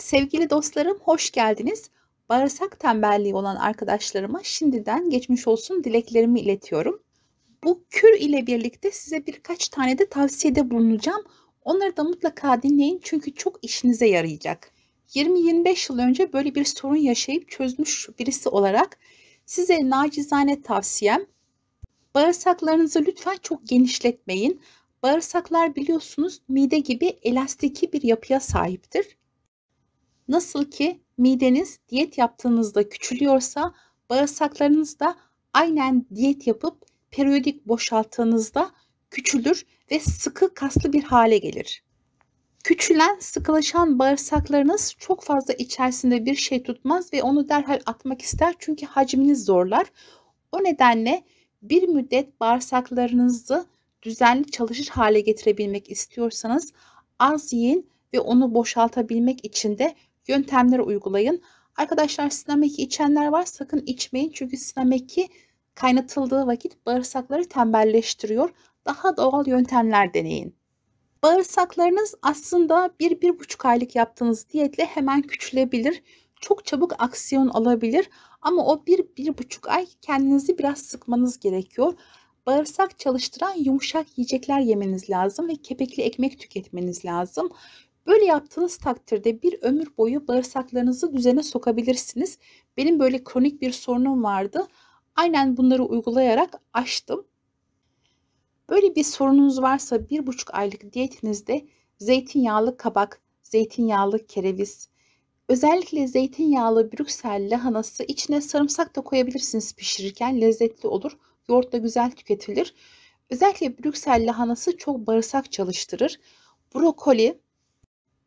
Sevgili dostlarım, hoş geldiniz. Bağırsak tembelliği olan arkadaşlarıma şimdiden geçmiş olsun dileklerimi iletiyorum. Bu kür ile birlikte size birkaç tane de tavsiyede bulunacağım. Onları da mutlaka dinleyin çünkü çok işinize yarayacak. 20-25 yıl önce böyle bir sorun yaşayıp çözmüş birisi olarak size nacizane tavsiyem, bağırsaklarınızı lütfen çok genişletmeyin. Bağırsaklar biliyorsunuz mide gibi elastiki bir yapıya sahiptir. Nasıl ki mideniz diyet yaptığınızda küçülüyorsa, bağırsaklarınız da aynen diyet yapıp periyodik boşalttığınızda küçülür ve sıkı kaslı bir hale gelir. Küçülen, sıkılaşan bağırsaklarınız çok fazla içerisinde bir şey tutmaz ve onu derhal atmak ister çünkü hacminiz zorlar. O nedenle bir müddet bağırsaklarınızı düzenli çalışır hale getirebilmek istiyorsanız az yiyin ve onu boşaltabilmek için de yöntemler uygulayın. Arkadaşlar, Sinameki içenler var, sakın içmeyin çünkü Sinameki kaynatıldığı vakit bağırsakları tembelleştiriyor. Daha doğal yöntemler deneyin. Bağırsaklarınız aslında 1-1,5 aylık yaptığınız diyetle hemen küçülebilir. Çok çabuk aksiyon alabilir ama o 1-1,5 ay kendinizi biraz sıkmanız gerekiyor. Bağırsak çalıştıran yumuşak yiyecekler yemeniz lazım ve kepekli ekmek tüketmeniz lazım. Böyle yaptığınız takdirde bir ömür boyu bağırsaklarınızı düzene sokabilirsiniz. Benim böyle kronik bir sorunum vardı. Aynen bunları uygulayarak aştım. Böyle bir sorununuz varsa 1,5 aylık diyetinizde zeytinyağlı kabak, zeytinyağlı kereviz, özellikle zeytinyağlı Brüksel lahanası, içine sarımsak da koyabilirsiniz pişirirken, lezzetli olur. Yoğurt da güzel tüketilir. Özellikle Brüksel lahanası çok bağırsak çalıştırır. Brokoli,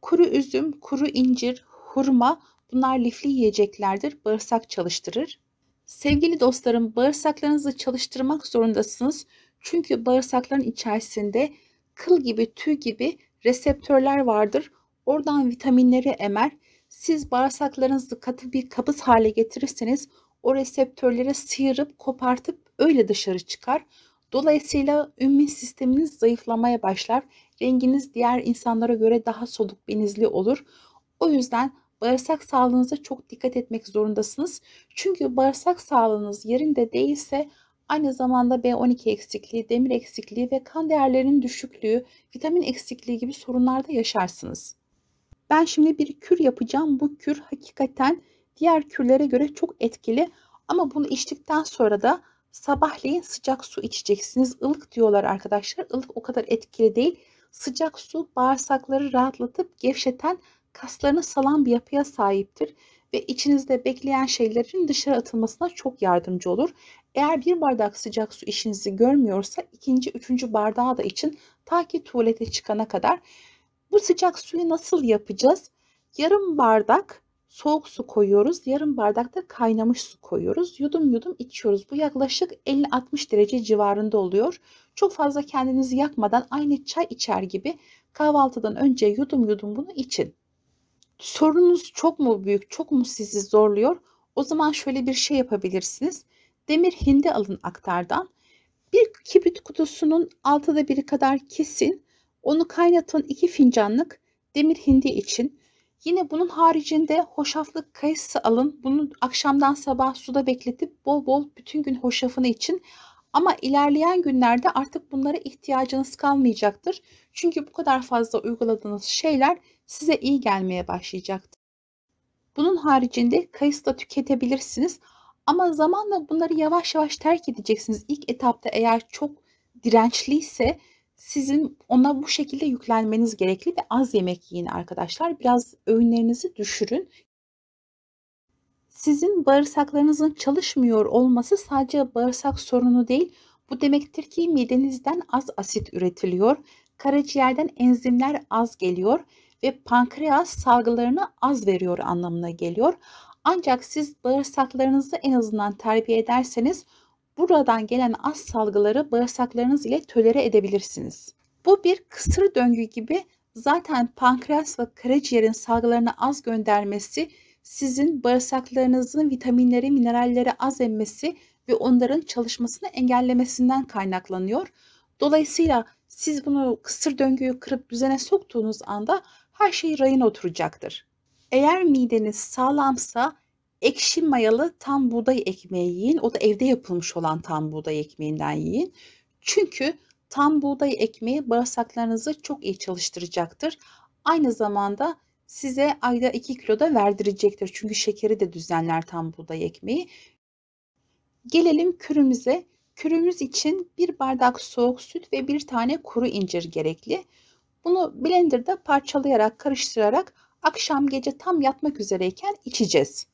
kuru üzüm, kuru incir, hurma, bunlar lifli yiyeceklerdir. Bağırsak çalıştırır. Sevgili dostlarım, bağırsaklarınızı çalıştırmak zorundasınız. Çünkü bağırsakların içerisinde kıl gibi, tüy gibi reseptörler vardır. Oradan vitaminleri emer. Siz bağırsaklarınızı katı bir kabız hale getirirseniz o reseptörleri sıyırıp kopartıp öyle dışarı çıkar. Dolayısıyla ümmi sisteminiz zayıflamaya başlar. Renginiz diğer insanlara göre daha soluk benizli olur. O yüzden bağırsak sağlığınıza çok dikkat etmek zorundasınız. Çünkü bağırsak sağlığınız yerinde değilse aynı zamanda B12 eksikliği, demir eksikliği ve kan değerlerinin düşüklüğü, vitamin eksikliği gibi sorunlar da yaşarsınız. Ben şimdi bir kür yapacağım. Bu kür hakikaten diğer kürlere göre çok etkili. Ama bunu içtikten sonra da sabahleyin sıcak su içeceksiniz. Ilık diyorlar arkadaşlar. Ilık o kadar etkili değil. Sıcak su bağırsakları rahatlatıp gevşeten, kaslarını salan bir yapıya sahiptir. Ve içinizde bekleyen şeylerin dışarı atılmasına çok yardımcı olur. Eğer bir bardak sıcak su işinizi görmüyorsa ikinci, üçüncü bardağı da için ta ki tuvalete çıkana kadar. Bu sıcak suyu nasıl yapacağız? Yarım bardak soğuk su koyuyoruz. Yarım bardak da kaynamış su koyuyoruz. Yudum yudum içiyoruz. Bu yaklaşık 50-60 derece civarında oluyor. Çok fazla kendinizi yakmadan aynı çay içer gibi kahvaltıdan önce yudum yudum bunu için. Sorununuz çok mu büyük, çok mu sizi zorluyor? O zaman şöyle bir şey yapabilirsiniz. Demir hindi alın aktardan. Bir kibrit kutusunun 1/6 kadar kesin. Onu kaynatın, 2 fincanlık demir hindi için. Yine bunun haricinde hoşaflı kayısı alın. Bunu akşamdan sabah suda bekletip bol bol bütün gün hoşafını için. Ama ilerleyen günlerde artık bunlara ihtiyacınız kalmayacaktır. Çünkü bu kadar fazla uyguladığınız şeyler size iyi gelmeye başlayacaktır. Bunun haricinde kayısı da tüketebilirsiniz. Ama zamanla bunları yavaş yavaş terk edeceksiniz. İlk etapta eğer çok dirençliyse sizin ona bu şekilde yüklenmeniz gerekli ve az yemek yiyin arkadaşlar. Biraz öğünlerinizi düşürün. Sizin bağırsaklarınızın çalışmıyor olması sadece bağırsak sorunu değil. Bu demektir ki midenizden az asit üretiliyor, karaciğerden enzimler az geliyor ve pankreas salgılarını az veriyor anlamına geliyor. Ancak siz bağırsaklarınızı en azından terbiye ederseniz buradan gelen az salgıları bağırsaklarınız ile tolere edebilirsiniz. Bu bir kısır döngü gibi. Zaten pankreas ve karaciğerin salgılarını az göndermesi sizin bağırsaklarınızın vitaminleri, mineralleri az emmesi ve onların çalışmasını engellemesinden kaynaklanıyor. Dolayısıyla siz bunu kısır döngüyü kırıp düzene soktuğunuz anda her şey rayına oturacaktır. Eğer mideniz sağlamsa ekşi mayalı tam buğday ekmeği yiyin. O da evde yapılmış olan tam buğday ekmeğinden yiyin. Çünkü tam buğday ekmeği bağırsaklarınızı çok iyi çalıştıracaktır. Aynı zamanda size ayda 2 kilo da verdirecektir. Çünkü şekeri de düzenler tam buğday ekmeği. Gelelim kürümüze. Kürümüz için 1 bardak soğuk süt ve 1 tane kuru incir gerekli. Bunu blenderda parçalayarak, karıştırarak akşam gece tam yatmak üzereyken içeceğiz.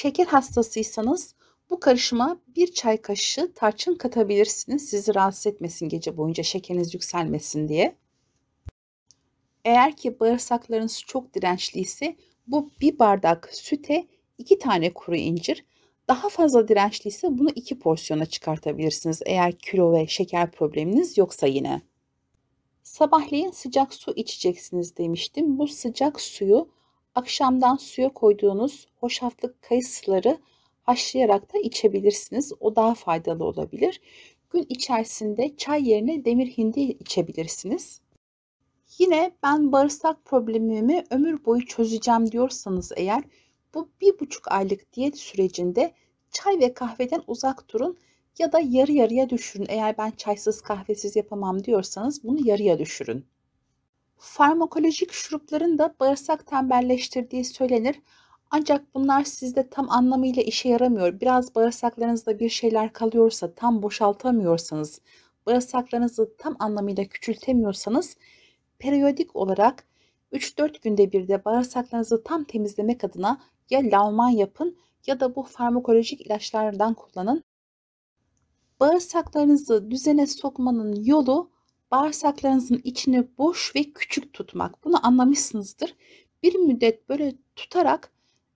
Şeker hastasıysanız bu karışıma 1 çay kaşığı tarçın katabilirsiniz. Sizi rahatsız etmesin gece boyunca, şekeriniz yükselmesin diye. Eğer ki bağırsaklarınız çok dirençliyse bu 1 bardak süte 2 tane kuru incir, daha fazla dirençliyse bunu 2 porsiyona çıkartabilirsiniz eğer kilo ve şeker probleminiz yoksa yine. Sabahleyin sıcak su içeceksiniz demiştim. Bu sıcak suyu akşamdan suya koyduğunuz hoşaflı kayısıları haşlayarak da içebilirsiniz. O daha faydalı olabilir. Gün içerisinde çay yerine demir hindi içebilirsiniz. Yine ben bağırsak problemimi ömür boyu çözeceğim diyorsanız eğer bu 1,5 aylık diyet sürecinde çay ve kahveden uzak durun ya da yarı yarıya düşürün. Eğer ben çaysız kahvesiz yapamam diyorsanız bunu yarıya düşürün. Farmakolojik şurupların da bağırsak tembelleştirdiği söylenir. Ancak bunlar sizde tam anlamıyla işe yaramıyor. Biraz bağırsaklarınızda bir şeyler kalıyorsa, tam boşaltamıyorsanız, bağırsaklarınızı tam anlamıyla küçültemiyorsanız periyodik olarak 3-4 günde bir de bağırsaklarınızı tam temizlemek adına ya lavman yapın ya da bu farmakolojik ilaçlardan kullanın. Bağırsaklarınızı düzene sokmanın yolu bağırsaklarınızın içini boş ve küçük tutmak. Bunu anlamışsınızdır. Bir müddet böyle tutarak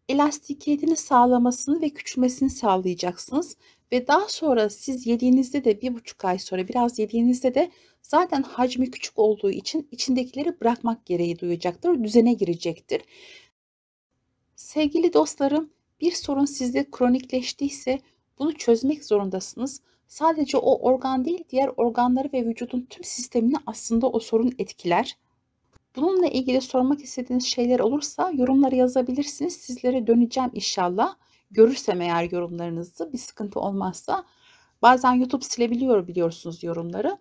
elastikiyetini sağlamasını ve küçülmesini sağlayacaksınız. Ve daha sonra siz yediğinizde de 1,5 ay sonra biraz yediğinizde de zaten hacmi küçük olduğu için içindekileri bırakmak gereği duyacaktır. Düzene girecektir. Sevgili dostlarım, bir sorun sizde kronikleştiyse bunu çözmek zorundasınız. Sadece o organ değil, diğer organları ve vücudun tüm sistemini aslında o sorun etkiler. Bununla ilgili sormak istediğiniz şeyler olursa yorumlara yazabilirsiniz. Sizlere döneceğim inşallah. Görürsem eğer yorumlarınızı, bir sıkıntı olmazsa. Bazen YouTube silebiliyor biliyorsunuz yorumları.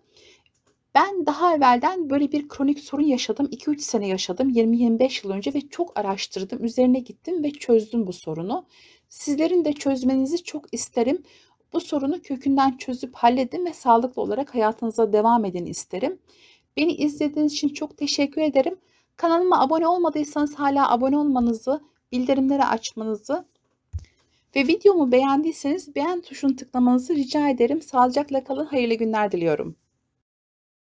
Ben daha evvelden böyle bir kronik sorun yaşadım. 2-3 sene yaşadım. 20-25 yıl önce ve çok araştırdım. Üzerine gittim ve çözdüm bu sorunu. Sizlerin de çözmenizi çok isterim. Bu sorunu kökünden çözüp halledin ve sağlıklı olarak hayatınıza devam edin isterim. Beni izlediğiniz için çok teşekkür ederim. Kanalıma abone olmadıysanız hala abone olmanızı, bildirimleri açmanızı ve videomu beğendiyseniz beğen tuşunu tıklamanızı rica ederim. Sağlıcakla kalın, hayırlı günler diliyorum.